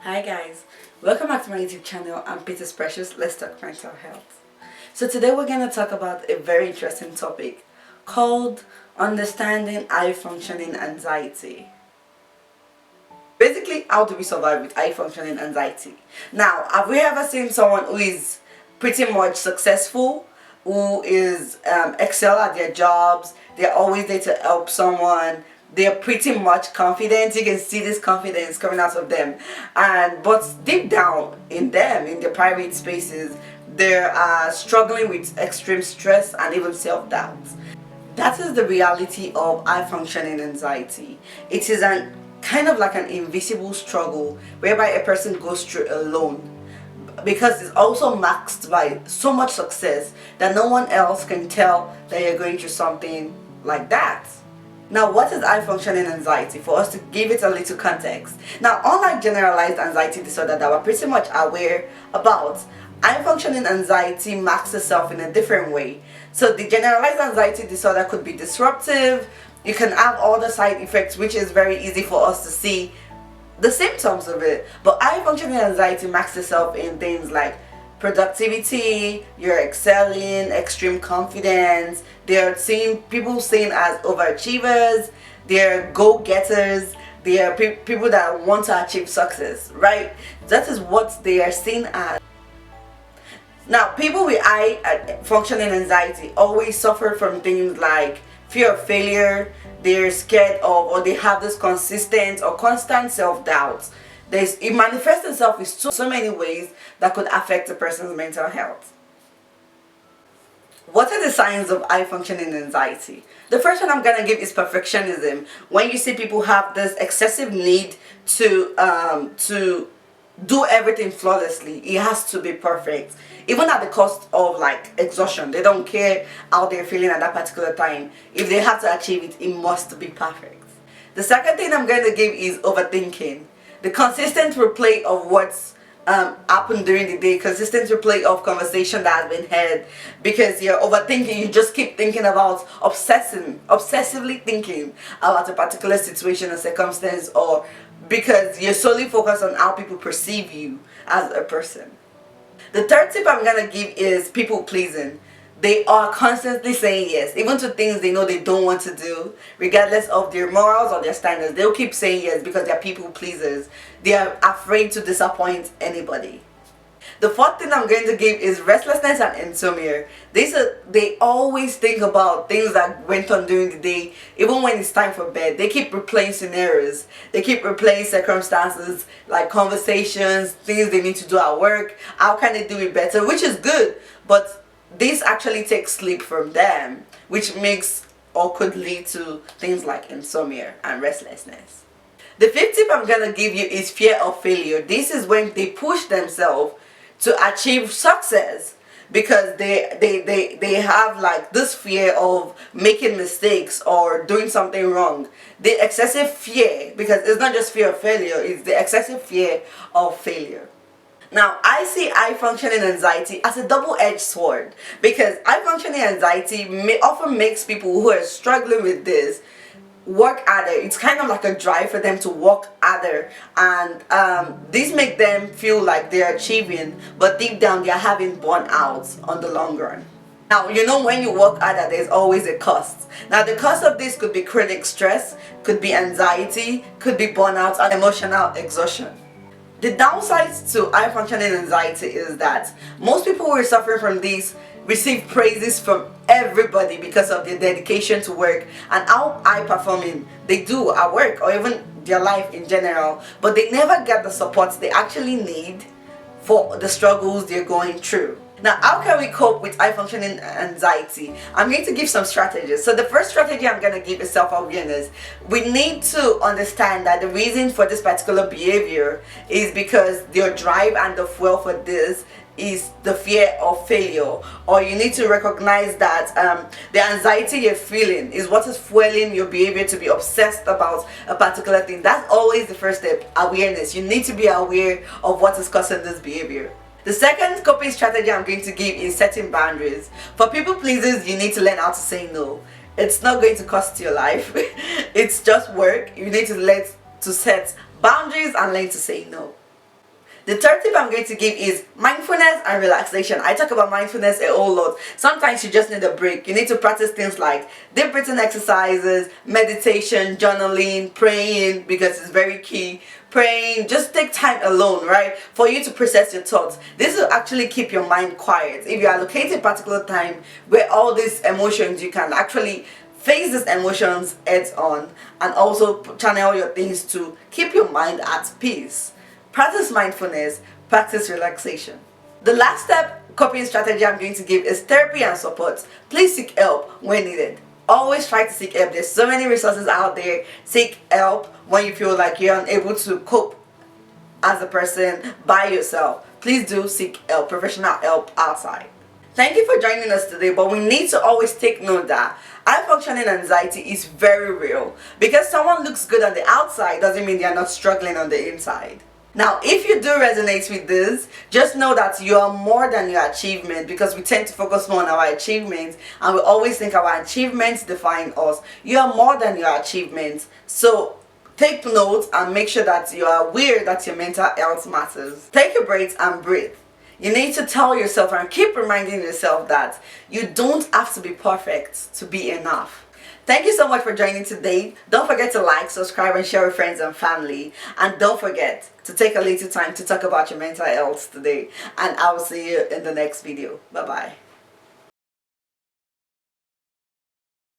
Hi guys, welcome back to my YouTube channel. I'm Peter's Precious. Let's talk mental health. So today we're going to talk about a very interesting topic called understanding high functioning anxiety. Basically, how do we survive with high functioning anxiety? Now, have we ever seen someone who is pretty much successful, who is excel at their jobs, they're always there to help someone, they're pretty much confident, you can see this confidence coming out of them, and but deep down in them, in their private spaces, they're struggling with extreme stress and even self-doubt. That is the reality of high functioning anxiety. It is an kind of like an invisible struggle whereby a person goes through alone, because it's also masked by so much success that no one else can tell that you're going through something like that. Now, what is high functioning anxiety? For us to give it a little context. Now, unlike generalized anxiety disorder that we're pretty much aware about, high functioning anxiety masks itself in a different way. So the generalized anxiety disorder could be disruptive. You can have all the side effects, which is very easy for us to see the symptoms of it. But high functioning anxiety masks itself in things like productivity, you're excelling, extreme confidence. They're seeing people seen as overachievers, they're go-getters, they are people that want to achieve success, right? That is what they are seen as. Now, people with high functioning anxiety always suffer from things like fear of failure. They're scared of, or they have this consistent or constant self-doubt. It manifests itself in so many ways that could affect a person's mental health. What are the signs of high functioning anxiety? The first one I'm going to give is perfectionism. When you see people have this excessive need to do everything flawlessly, it has to be perfect, even at the cost of like exhaustion. They don't care how they're feeling at that particular time. If they have to achieve it, it must be perfect. The second thing I'm going to give is overthinking. The consistent replay of what's happened during the day, consistent replay of conversation that has been had, because you're overthinking. You just keep thinking about, obsessively thinking about a particular situation or circumstance, or because you're solely focused on how people perceive you as a person. The third tip I'm gonna give is people pleasing. They are constantly saying yes, even to things they know they don't want to do, regardless of their morals or their standards. They'll keep saying yes because they're people pleasers. They are afraid to disappoint anybody. The fourth thing I'm going to give is restlessness and insomnia. They always think about things that went on during the day, even when it's time for bed. They keep replaying scenarios. They keep replaying circumstances, like conversations, things they need to do at work. How can they do it better? Which is good, but this actually takes sleep from them, which makes or could lead to things like insomnia and restlessness. The fifth tip I'm going to give you is fear of failure. This is when they push themselves to achieve success because they have like this fear of making mistakes or doing something wrong. The excessive fear, because it's not just fear of failure, it's the excessive fear of failure. Now, I see high functioning anxiety as a double-edged sword, because high functioning anxiety often makes people who are struggling with this work harder. It's kind of like a drive for them to work harder, and this make them feel like they're achieving, but deep down they're having burnout on the long run. Now, you know, when you work harder, there's always a cost. Now, the cost of this could be chronic stress, could be anxiety, could be burnout and emotional exhaustion. The downsides to high functioning anxiety is that most people who are suffering from this receive praises from everybody because of their dedication to work and how high performing they do at work or even their life in general, but they never get the support they actually need for the struggles they're going through. Now, how can we cope with high functioning anxiety? I'm going to give some strategies. So the first strategy I'm going to give is self-awareness. We need to understand that the reason for this particular behavior is because your drive and the fuel for this is the fear of failure, or you need to recognize that the anxiety you're feeling is what is fueling your behavior to be obsessed about a particular thing. That's always the first step, awareness. You need to be aware of what is causing this behavior. The second coping strategy I'm going to give is setting boundaries. For people pleasers, you need to learn how to say no. It's not going to cost your life. It's just work. You need to set boundaries and learn to say no. The third tip I'm going to give is mindfulness and relaxation. I talk about mindfulness a whole lot. Sometimes you just need a break. You need to practice things like deep breathing exercises, meditation, journaling, praying, because it's very key. Praying, just take time alone, right, for you to process your thoughts. This will actually keep your mind quiet. If you allocate a particular time where all these emotions, you can actually face these emotions heads on, and also channel your things to keep your mind at peace. Practice mindfulness, practice relaxation. The last step coping strategy I'm going to give is therapy and support. Please seek help when needed. Always try to seek help. There's so many resources out there. Seek help when you feel like you're unable to cope as a person by yourself. Please do seek help, professional help outside. Thank you for joining us today, but we need to always take note that high functioning anxiety is very real. Because someone looks good on the outside doesn't mean they're not struggling on the inside. Now, if you do resonate with this, just know that you are more than your achievement, because we tend to focus more on our achievements and we always think our achievements define us. You are more than your achievements. So take note and make sure that you are aware that your mental health matters. Take a breath and breathe. You need to tell yourself and keep reminding yourself that you don't have to be perfect to be enough. Thank you so much for joining today. Don't forget to like, subscribe, and share with friends and family. And don't forget to take a little time to talk about your mental health today. And I will see you in the next video. Bye-bye.